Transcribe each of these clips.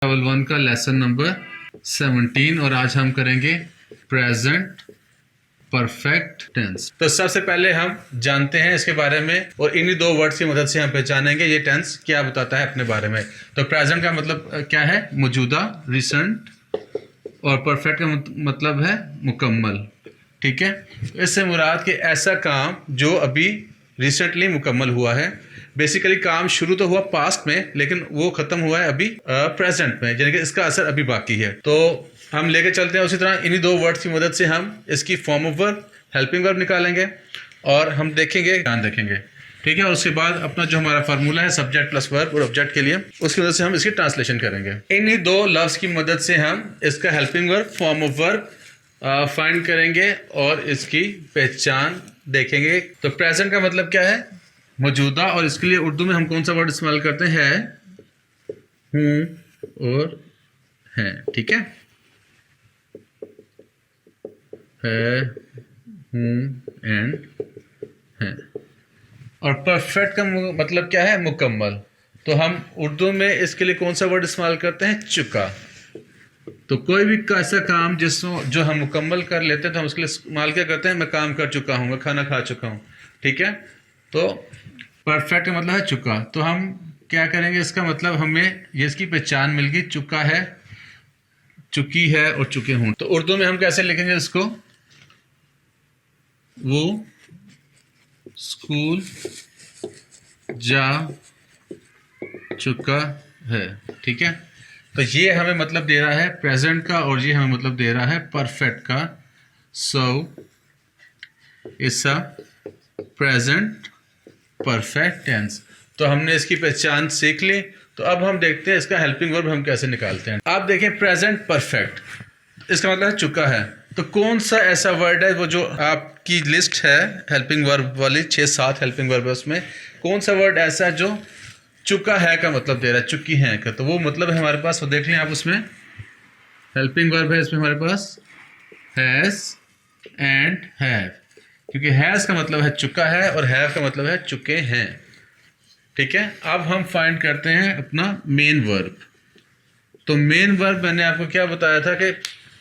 Level 1 का lesson number 17 और आज हम करेंगे प्रेजेंट परफेक्ट टेंस। तो सबसे पहले हम जानते हैं इसके बारे में और इन्हीं दो वर्ड्स की मदद से हम पहचानेंगे ये टेंस क्या बताता है अपने बारे में। तो प्रेजेंट का मतलब क्या है? मौजूदा, रिसेंट, और परफेक्ट का मतलब है मुकम्मल। ठीक है, इससे मुराद कि ऐसा काम जो अभी रिसेंटली मुकम्मल हुआ है। बेसिकली काम शुरू तो हुआ पास्ट में लेकिन वो खत्म हुआ है अभी प्रेजेंट में, यानी कि इसका असर अभी बाकी है। तो हम लेके चलते हैं उसी तरह इन्हीं दो वर्ड्स की मदद से हम इसकी form of verb, helping verb निकालेंगे और हम देखेंगे, ध्यान रखेंगे। ठीक है, और उसके बाद अपना जो हमारा फार्मूला है सब्जेक्ट प्लस वर्ब और ऑब्जेक्ट के लिए, उसकी मदद से हम इसकी ट्रांसलेशन करेंगे। इन्हीं दो लफ्ज की मदद से हम इसका helping verb, form of verb find करेंगे और इसकी पहचान देखेंगे। तो प्रेजेंट का मतलब क्या है? मौजूदा, और इसके लिए उर्दू में हम कौन सा वर्ड इस्तेमाल करते हैं? हूँ और है। ठीक है, हूँ एंड है। और परफेक्ट का मतलब क्या है? मुकम्मल। तो हम उर्दू में इसके लिए कौन सा वर्ड इस्तेमाल करते हैं? चुका। तो कोई भी ऐसा काम जो हम मुकम्मल कर लेते हैं तो हम उसके लिए इस्तेमाल क्या करते हैं? मैं काम कर चुका हूँ, मैं खाना खा चुका हूँ। ठीक है, तो परफेक्ट का मतलब है चुका। तो हम क्या करेंगे? इसका मतलब हमें ये इसकी पहचान मिल गई, चुका है, चुकी है और चुके हूँ। तो उर्दू में हम कैसे लिखेंगे इसको? वो स्कूल जा चुका है। ठीक है, तो ये हमें मतलब दे रहा है प्रेजेंट का और ये हमें मतलब दे रहा है परफेक्ट का। So it's a present perfect tense. तो हमने इसकी पहचान सीख ली। तो अब हम देखते हैं इसका हेल्पिंग वर्ब हम कैसे निकालते हैं। आप देखें प्रेजेंट परफेक्ट, इसका मतलब है चुका है। तो कौन सा ऐसा वर्ड है वो जो आपकी लिस्ट है हेल्पिंग वर्ब वाली 6-7 हेल्पिंग वर्ब है, उसमें कौन सा वर्ड ऐसा है जो चुका है का मतलब दे रहा है, चुकी है का? तो वो मतलब है हमारे पास, वो देख लें आप, उसमें हेल्पिंग वर्ब है, इसमें हमारे पास हैज़ एंड हैव, क्योंकि हैज़ का मतलब है चुका है और हैव का मतलब है चुके हैं। ठीक है, अब हम फाइंड करते हैं अपना मेन वर्ब। तो मेन वर्ब मैंने आपको क्या बताया था कि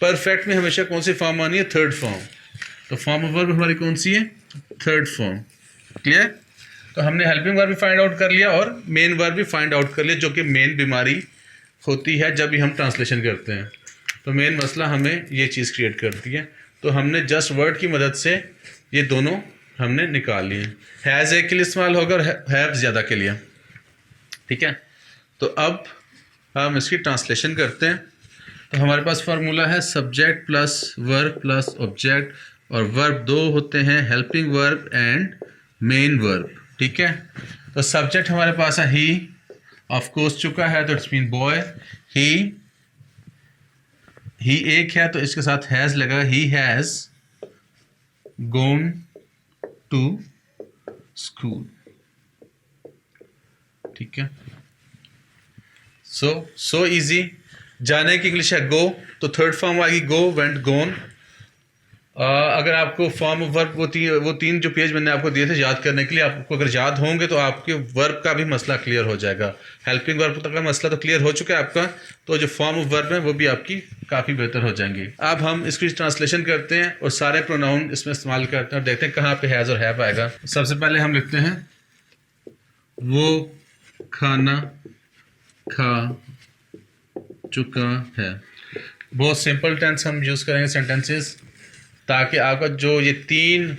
परफेक्ट में हमेशा कौन सी फॉर्म आनी है? Third form. तो फॉर्म ऑफ वर्ब हमारी कौन सी है? Third form. क्लियर? तो हमने हेल्पिंग वर्ब भी फाइंड आउट कर लिया और मेन वर्ब भी फाइंड आउट कर लिया, जो कि मेन बीमारी होती है जब भी हम ट्रांसलेशन करते हैं। तो मेन मसला हमें ये चीज़ क्रिएट करती है। तो हमने जस्ट वर्ड की मदद से ये दोनों हमने निकाल लिए। हैज़ एक के लिए इस्तेमाल होगा और हैव ज़्यादा के लिए। ठीक है, तो अब हम इसकी ट्रांसलेशन करते हैं। तो हमारे पास फार्मूला है subject plus verb plus object, और वर्ब दो होते हैं, helping verb and main verb. ठीक है, तो सब्जेक्ट हमारे पास है ही, ऑफ कोर्स चुका है तो इट्स मीन बॉय। ही एक है तो इसके साथ हैज़ लगा, he has gone to school. ठीक है, सो इजी। जाने की इंग्लिश है गो, तो थर्ड फॉर्म आएगी गो, वेंट, गोन। अगर आपको फॉर्म ऑफ वर्ब वो तीन जो पेज मैंने आपको दिए थे याद करने के लिए, आपको अगर याद होंगे तो आपके वर्ब का भी मसला क्लियर हो जाएगा। हेल्पिंग वर्ब तक का मसला तो क्लियर हो चुका है आपका, तो जो फॉर्म ऑफ वर्ब है वो भी आपकी काफ़ी बेहतर हो जाएंगी। अब हम इसकी ट्रांसलेशन करते हैं और सारे प्रोनाउन इसमें इस्तेमाल करते हैं और देखते हैं कहाँ पे हैज़ और हैव आएगा। सबसे पहले हम लिखते हैं वो खाना खा चुका है। बहुत सिंपल टेंस हम यूज़ करेंगे सेंटेंसेस, ताकि आपका जो ये तीन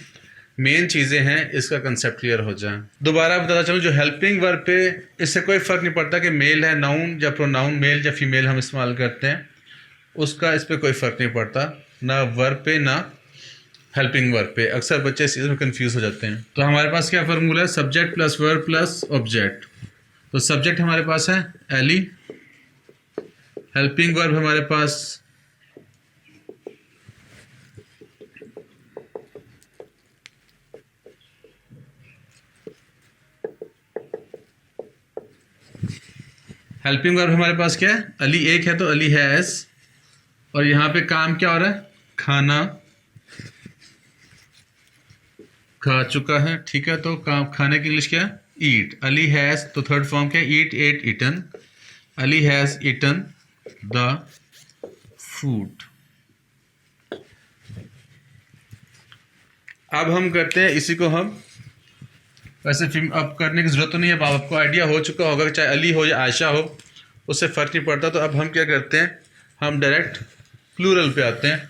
मेन चीज़ें हैं इसका कंसेप्ट क्लियर हो जाए। दोबारा बताता चलूँ, जो हेल्पिंग वर्ब पे इससे कोई फ़र्क नहीं पड़ता कि मेल है, नाउन या प्रोनाउन मेल या फीमेल हम इस्तेमाल करते हैं, उसका इस पर कोई फ़र्क नहीं पड़ता, ना वर्ब पे ना हेल्पिंग वर्ब पे। अक्सर बच्चे इस चीज़ में कन्फ्यूज़ हो जाते हैं। तो हमारे पास क्या फार्मूला है? Subject plus verb plus object. तो सब्जेक्ट हमारे पास है एली, हेल्पिंग वर्ब हमारे पास हमारे पास क्या है? अली एक है तो अली हैज़, और यहाँ पे काम क्या हो रहा है? खाना खा चुका है। ठीक है, तो काम खाने की इंग्लिश क्या है? ईट। अली हैज़, तो थर्ड फॉर्म क्या है? Eat, ate, eaten. Ali has eaten the food. अब हम करते हैं इसी को हम वैसे अब करने की ज़रूरत तो नहीं है, अब आपको आइडिया हो चुका होगा कि चाहे अली हो या आयशा हो उससे फ़र्क नहीं पड़ता। तो अब हम क्या करते हैं, हम डायरेक्ट प्लूरल पे आते हैं।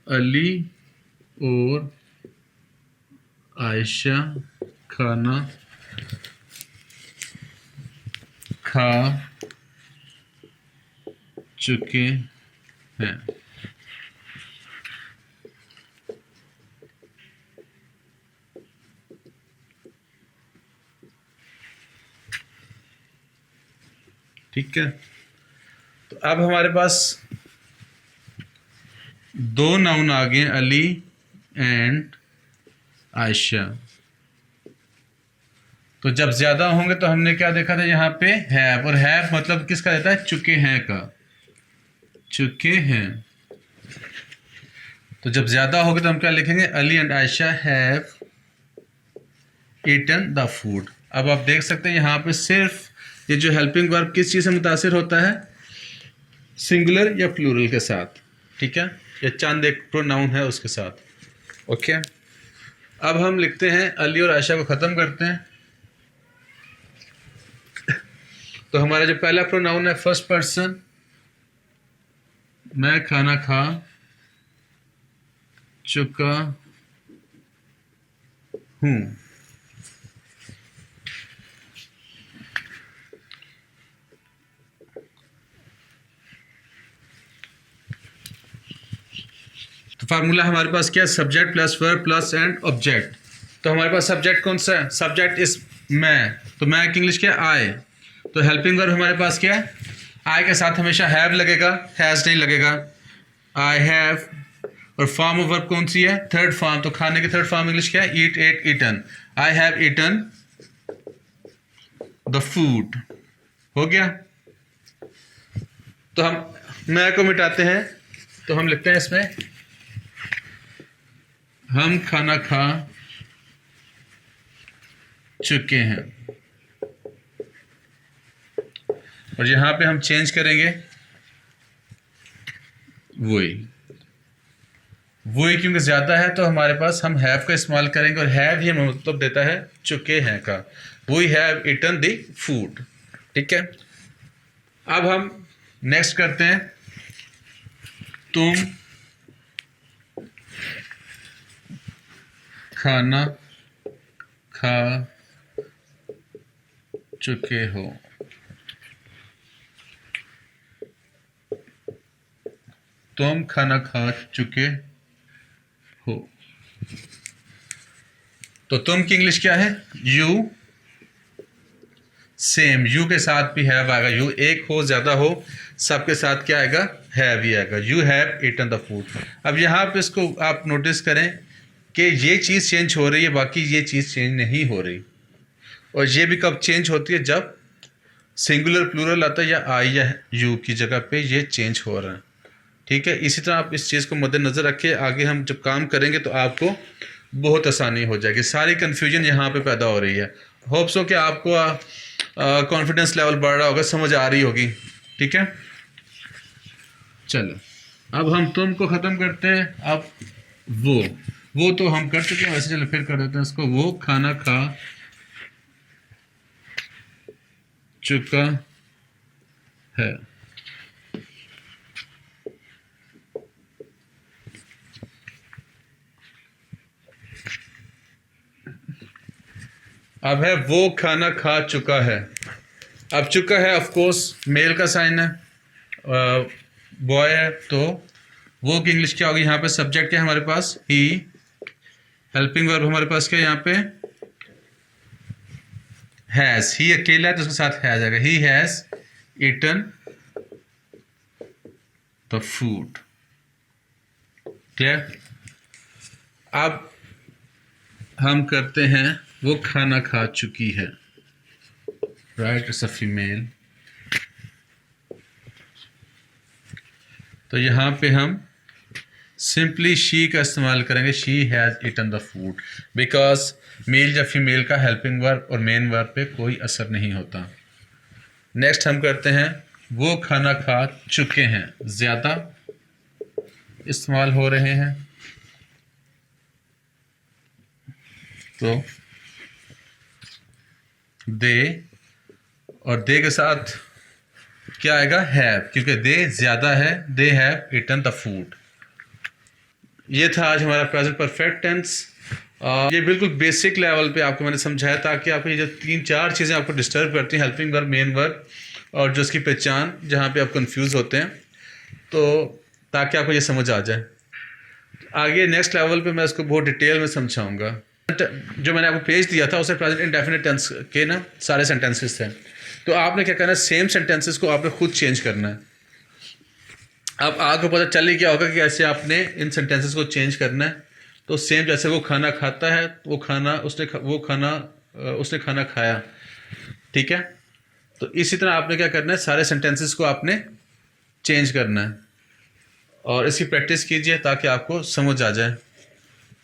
अली और आयशा खाना खा चुके हैं। ठीक है, तो अब हमारे पास दो नाउन आ गए, अली एंड आयशा। तो जब ज़्यादा होंगे तो हमने क्या देखा था यहाँ पे, हैव, और हैव मतलब किसका देता है, चुके हैं का, चुके हैं। तो जब ज़्यादा होगे तो हम क्या लिखेंगे, Ali and Ayesha have eaten the food. अब आप देख सकते हैं यहाँ पे सिर्फ ये जो हेल्पिंग वर्ब किस चीज़ से मुतासिर होता है, सिंगुलर या प्लूरल के साथ। ठीक है, या चंद एक प्रोनाउन है उसके साथ। ओके, अब हम लिखते हैं अली और आयशा को ख़त्म करते हैं। तो हमारा जो पहला प्रोनाउन है फर्स्ट पर्सन, मैं खाना खा चुका हूँ। तो फार्मूला हमारे पास क्या है, subject plus verb plus and object. तो हमारे पास सब्जेक्ट कौन सा है, सब्जेक्ट इस मैं, तो मैं की इंग्लिश क्या है, आई। तो हेल्पिंग वर्ब हमारे पास क्या है, आई के साथ हमेशा हैव लगेगा, हैज नहीं लगेगा। आई हैव, और फॉर्म ऑफ वर्ब कौन सी है, थर्ड फॉर्म। तो खाने की थर्ड फॉर्म इंग्लिश क्या है, eat, ate, eaten. I have eaten the food. हो गया। तो हम मैं को मिटाते हैं, तो हम लिखते हैं इसमें हम खाना खा चुके हैं। और यहां पे हम चेंज करेंगे वही क्योंकि ज़्यादा है तो हमारे पास हम हैव का इस्तेमाल करेंगे, और हैव ही हमें मतलब देता है चुके हैं का। We have eaten the food. ठीक है, अब हम नेक्स्ट करते हैं, तुम खाना खा चुके हो। तुम खाना खा चुके हो। तो तुम की इंग्लिश क्या है, यू। सेम, यू के साथ भी हैव आएगा। यू एक हो ज़्यादा हो सबके साथ क्या आएगा, हैव ही आएगा। You have eaten the food. अब यहाँ पे इसको आप नोटिस करें कि ये चीज़ चेंज हो रही है, बाकी ये चीज़ चेंज नहीं हो रही। और ये भी कब चेंज होती है, जब सिंगुलर प्लूरल आता है या आई या यू की जगह पे ये चेंज हो रहा है। ठीक है, इसी तरह आप इस चीज़ को मद्देनज़र रखिए, आगे हम जब काम करेंगे तो आपको बहुत आसानी हो जाएगी। सारी कन्फ्यूजन यहाँ पे पैदा हो रही है। होप सो कि आपको कॉन्फिडेंस लेवल बढ़ रहा होगा, समझ आ रही होगी। ठीक है, चलो अब हम तुम को ख़त्म करते हैं। अब वो तो हम कर चुके हैं, वैसे चलो फिर कर देते हैं इसको। वो खाना खा चुका है। अब है वो खाना खा चुका है। अब चुका है ऑफ कोर्स मेल का साइन है, बॉय है, तो वो की इंग्लिश क्या होगी, यहाँ पे सब्जेक्ट क्या है हमारे पास, ही। हेल्पिंग वर्ब हमारे पास क्या है यहाँ पे, हैज। ही अकेला है तो उसके साथ हैज आएगा। He has eaten the food. Clear. अब हम करते हैं वो खाना खा चुकी है। Right, it's a female. तो यहाँ पे हम सिंपली शी का इस्तेमाल करेंगे, she has eaten the food, because male या फीमेल का हेल्पिंग वर्ब और मेन वर्ब पे कोई असर नहीं होता। नेक्स्ट हम करते हैं वो खाना खा चुके हैं, ज़्यादा इस्तेमाल हो रहे हैं, तो दे, और दे के साथ क्या आएगा, हैव, क्योंकि दे ज़्यादा है, they have eaten the food. ये था आज हमारा प्रेजेंट परफेक्ट टेंस। ये बिल्कुल बेसिक लेवल पे आपको मैंने समझाया, ताकि आपको ये जो 3-4 चीज़ें आपको डिस्टर्ब करती हैं, हेल्पिंग वर्ब, मेन वर्ब और जो इसकी पहचान, जहाँ पे आप कंफ्यूज होते हैं, तो ताकि आपको ये समझ आ जाए। आगे नेक्स्ट लेवल पे मैं इसको बहुत डिटेल में समझाऊंगा। जो मैंने आपको पेज दिया था उससे प्रेजेंट इंडेफिनिट टेंस के ना सारे सेंटेंसेस थे, तो आपने क्या करना है, सेम सेंटेंसेस को आपने खुद चेंज करना है। अब आपको पता चल ही क्या होगा कि कैसे आपने इन सेंटेंसेस को चेंज करना है। तो सेम जैसे वो खाना खाता है, वो उसने खाना खाया, ठीक है। तो इसी तरह आपने क्या करना है, सारे सेंटेंसेस को आपने चेंज करना है और इसकी प्रैक्टिस कीजिए ताकि आपको समझ आ जाए।